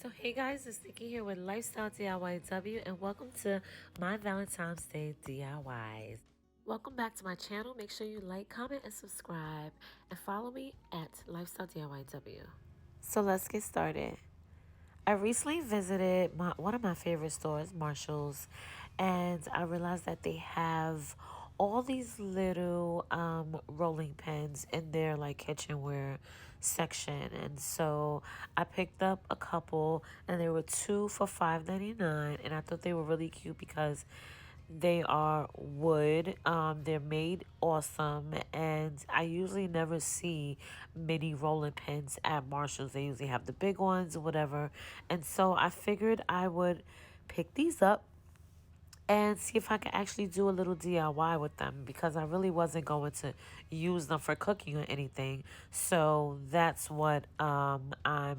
So hey guys, it's Nikki here with Lifestyle DIYW and welcome to my Valentine's Day DIYs. Welcome back to my channel. Make sure you like, comment, and subscribe and follow me at Lifestyle DIYW. So let's get started. I recently visited one of my favorite stores, Marshall's, and I realized that they have all these little rolling pins in their like kitchenware section. And so I picked up a couple and there were two for $5.99, and I thought they were really cute because they are wood. They're made awesome, and I usually never see mini rolling pins at Marshall's. They usually have the big ones or whatever. And so I figured I would pick these up and see if I could actually do a little DIY with them, because I really wasn't going to use them for cooking or anything. So that's what I'm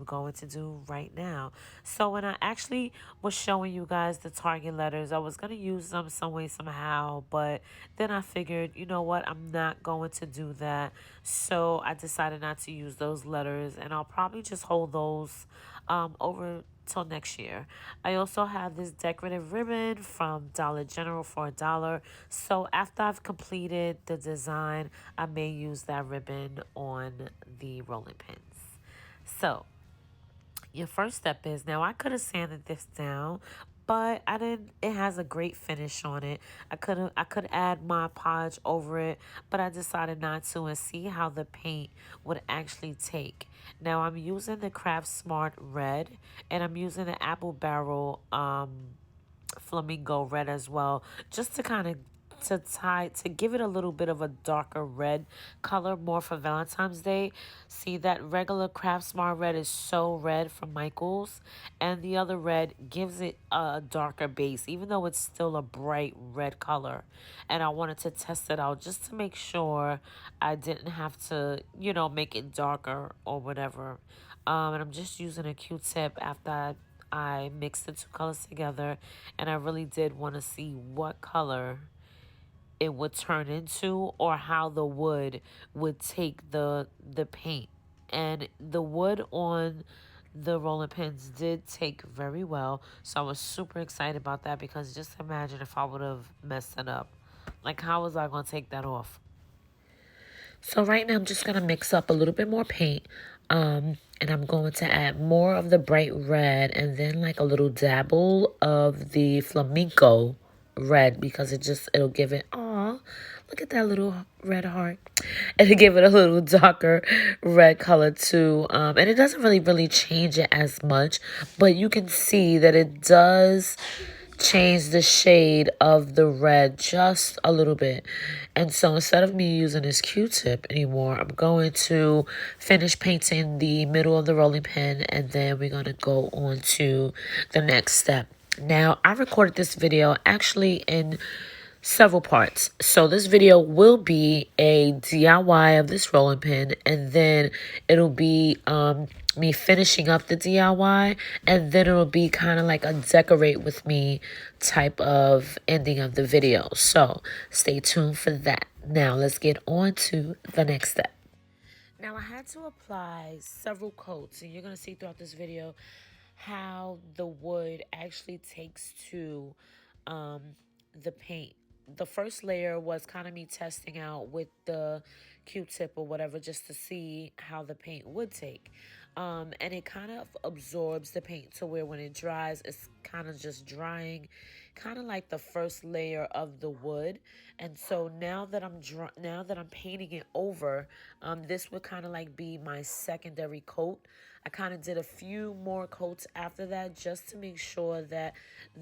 going to do right now. So when I actually was showing you guys the Target letters, I was going to use them some way, somehow. But then I figured, you know what, I'm not going to do that. So I decided not to use those letters, and I'll probably just hold those over till next year. I also have this decorative ribbon from Dollar General for $1. So after I've completed the design, I may use that ribbon on the rolling pins. So your first step is, now I could have sanded this down, but I didn't. It has a great finish on it. I could add Mod Podge over it, but I decided not to, and see how the paint would actually take. Now I'm using the Craft Smart red, and I'm using the Apple Barrel flamingo red as well, just to kind of to give it a little bit of a darker red color, more for Valentine's Day. See, that regular Craft Smart red is so red from Michaels, and the other red gives it a darker base, even though it's still a bright red color. And I wanted to test it out just to make sure I didn't have to, make it darker or whatever. And I'm just using a Q-tip after I mixed the two colors together, and I really did want to see what color it would turn into, or how the wood would take the paint. And the wood on the rolling pins did take very well, so I was super excited about that, because just imagine if I would have messed it up. Like, how was I going to take that off? So right now I'm just going to mix up a little bit more paint. And I'm going to add more of the bright red, and then like a little dabble of the flamenco red, because it'll give it, aw, look at that little red heart. It'll give it a little darker red color too. And it doesn't really change it as much, but you can see that it does change the shade of the red just a little bit. And so instead of me using this Q-tip anymore, I'm going to finish painting the middle of the rolling pin, and then we're going to go on to the next step. Now, I recorded this video actually in several parts. So this video will be a DIY of this rolling pin, and then it'll be me finishing up the DIY, and then it'll be kind of like a decorate with me type of ending of the video. So stay tuned for that. Now let's get on to the next step. Now I had to apply several coats, and you're going to see throughout this video how the wood actually takes to the paint. The first layer was kind of me testing out with the Q-tip or whatever, just to see how the paint would take. And it kind of absorbs the paint to where when it dries, it's kind of just drying, kind of like the first layer of the wood. And so now that I'm painting it over, this would kind of like be my secondary coat. I kind of did a few more coats after that, just to make sure that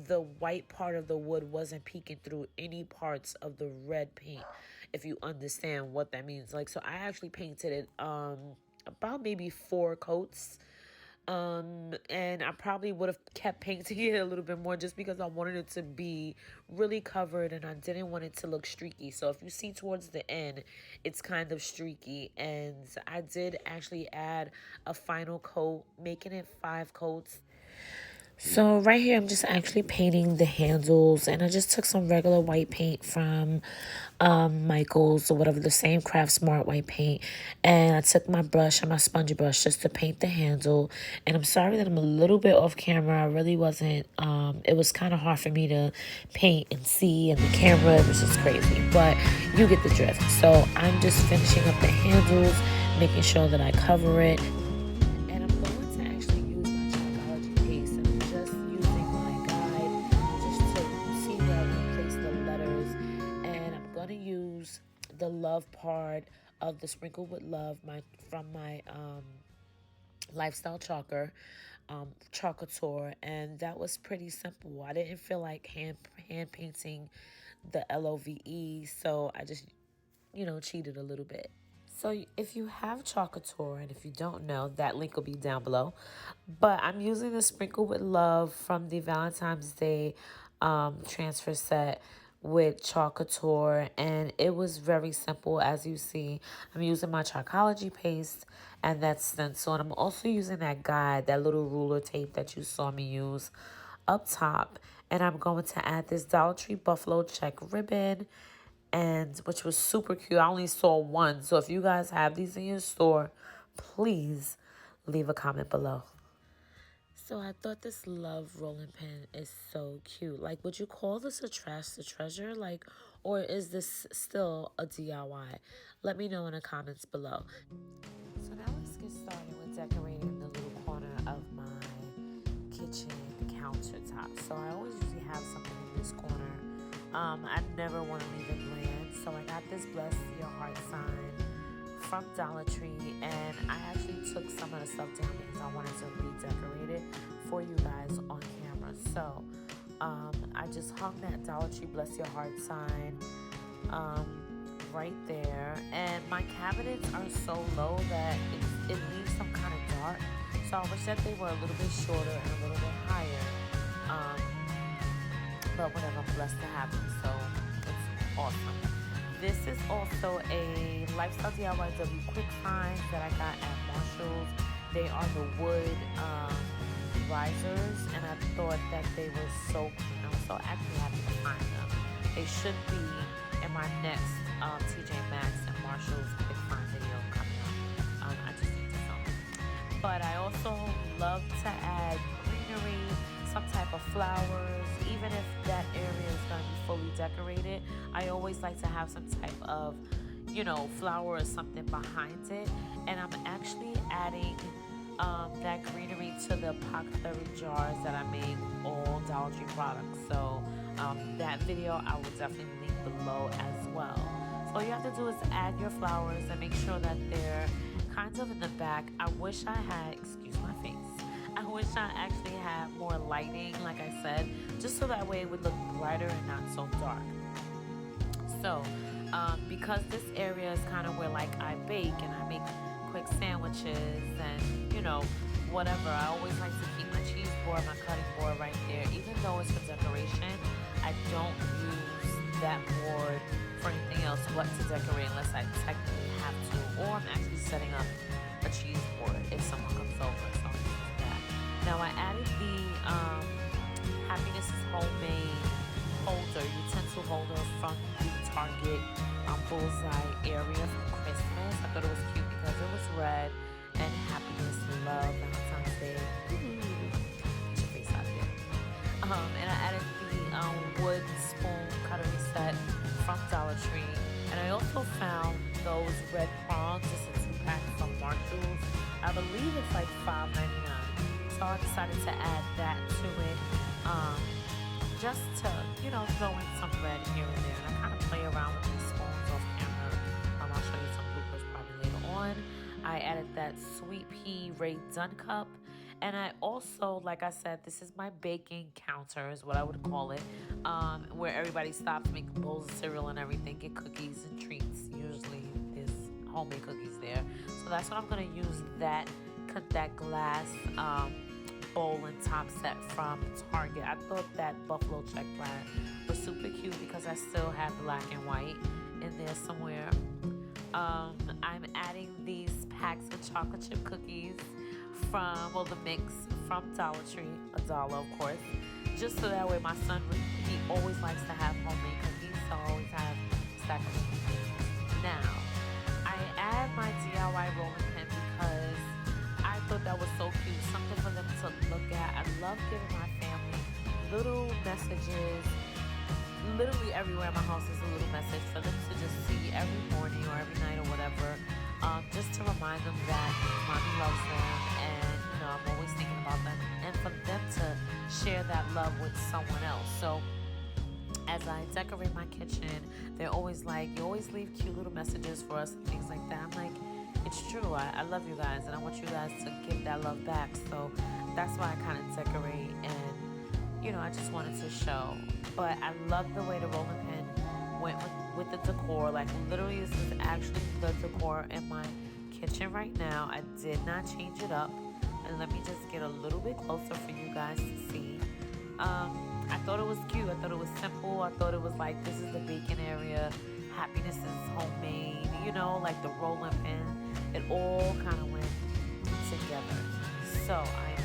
the white part of the wood wasn't peeking through any parts of the red paint, if you understand what that means. Like, so I actually painted it about maybe 4 coats. And I probably would have kept painting it a little bit more, just because I wanted it to be really covered and I didn't want it to look streaky. So if you see towards the end, it's kind of streaky, and I did actually add a final coat, making it 5 coats. So right here, I'm just actually painting the handles, and I just took some regular white paint from Michael's or whatever, the same Craft Smart white paint, and I took my brush and my spongy brush just to paint the handle. And I'm sorry that I'm a little bit off camera. I really wasn't. It was kind of hard for me to paint and see, and the camera, it was just crazy. But you get the drift. So I'm just finishing up the handles, making sure that I cover it. And I'm going to actually use my Chalkology paste, and I'm just using my guide just to see where I'm going to place the letters. And I'm going to use the love part of the Sprinkle with Love from my lifestyle chalker, chalkator, and that was pretty simple. I didn't feel like hand painting the LOVE, so I just cheated a little bit. So if you have Chalkator, and if you don't know, that link will be down below. But I'm using the Sprinkle with Love from the Valentine's Day transfer set with Chalkator, and it was very simple. As you see, I'm using my Chalkology paste and that stencil, and I'm also using that guide, that little ruler tape that you saw me use up top. And I'm going to add this Dollar Tree Buffalo check ribbon, and which was super cute. I only saw one, so if you guys have these in your store, please leave a comment below. So I thought this love rolling pin is so cute. Like, would you call this a trash to treasure? Like, or is this still a DIY? Let me know in the comments below. So now let's get started with decorating the little corner of my kitchen countertop. So I always usually have something in this corner. I never want to leave it bland. So I got this Bless Your Heart sign from Dollar Tree, and I actually took some of the stuff down because I wanted to redecorate it for you guys on camera. So I just hung that Dollar Tree Bless Your Heart sign right there, and my cabinets are so low that it leaves some kind of dark. So I wish that they were a little bit shorter and a little bit higher. But whatever, I'm blessed to have them, so it's awesome. This is also a Lifestyle DIYW quick finds that I got at Marshall's. They are the wood risers, and I thought that they were so clean. I was so actually happy to find them. They should be in my next TJ Maxx and Marshall's quick find video coming up. I just need to film it. But I also love to add greenery, some type of flowers. Even if that area is going to be fully decorated, I always like to have some type of flower or something behind it. And I'm actually adding that greenery to the apothecary jars that I made with all Dollar Tree products. So that video I will definitely link below as well. So all you have to do is add your flowers and make sure that they're kind of in the back. I wish I had, excuse my face, I wish I actually had more lighting, like I said, just so that way it would look brighter and not so dark. So because this area is kind of where like I bake and I make quick sandwiches and whatever, I always like to keep my cheese board, my cutting board right there. Even though it's for decoration, I don't use that board for anything else but to decorate unless I technically have to, or I'm actually setting up a cheese board if someone comes over. So I'm using that. Now I added the Happiness is Homemade holder, utensil holder from the Target bullseye area from Christmas. I thought it was cute because it was red and happiness, love, Valentine's Day. Get your face out of there. And I added the wood spoon cutlery set from Dollar Tree. And I also found those red prongs, just a 2-pack from Marshall's. I believe it's like $5.99. So I decided to add that to it. Just to, throw in some red here and there. And I kind of play around with these spoons off camera. I'll show you some bloopers probably later on. I added that Sweet Pea Ray Dunn cup. And I also, like I said, this is my baking counter is what I would call it, where everybody stops, making bowls of cereal and everything, get cookies and treats. Usually there's homemade cookies there. So that's what I'm going to use that glass bowl and top set from Target. I thought that buffalo check plaid was super cute because I still have black and white in there somewhere. I'm adding these packs of chocolate chip cookies from, the mix from Dollar Tree, $1, of course, just so that way my son, he always likes to have homemade cookies, so I always have a stack of cookies. Now, I add my DIY rolling pin because I thought that was so cute, something for them to look at. I love giving my family little messages. Literally everywhere in my house is a little message for them to just see every morning or every night or whatever, just to remind them that mommy loves them, and I'm always thinking about them, and for them to share that love with someone else. So as I decorate my kitchen, they're always like, you always leave cute little messages for us and things like that. I'm like, it's true. I love you guys, and I want you guys to give that love back. So that's why I kind of decorate, and I just wanted to show. But I love the way the rolling pin went with the decor. Like, literally, this is actually the decor in my kitchen right now. I did not change it up. And let me just get a little bit closer for you guys to see. I thought it was cute. I thought it was simple. I thought it was like, this is the bacon area. Happiness is homemade. Like the rolling pin. It all kind of went together. So I am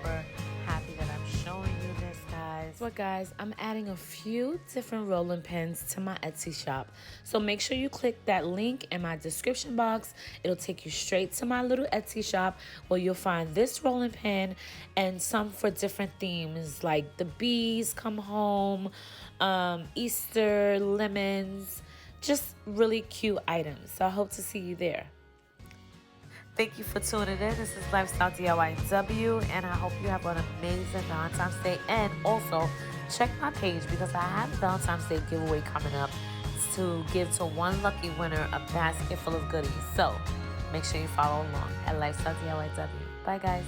super happy that I'm showing you this, guys. But guys, I'm adding a few different rolling pins to my Etsy shop. So make sure you click that link in my description box. It'll take you straight to my little Etsy shop where you'll find this rolling pin and some for different themes like the bees come home, Easter, lemons, just really cute items. So I hope to see you there. Thank you for tuning in. This is Lifestyle DIY, and I hope you have an amazing Valentine's Day. And also, check my page because I have a Valentine's Day giveaway coming up to give to one lucky winner a basket full of goodies. So, make sure you follow along at Lifestyle DIY. Bye, guys.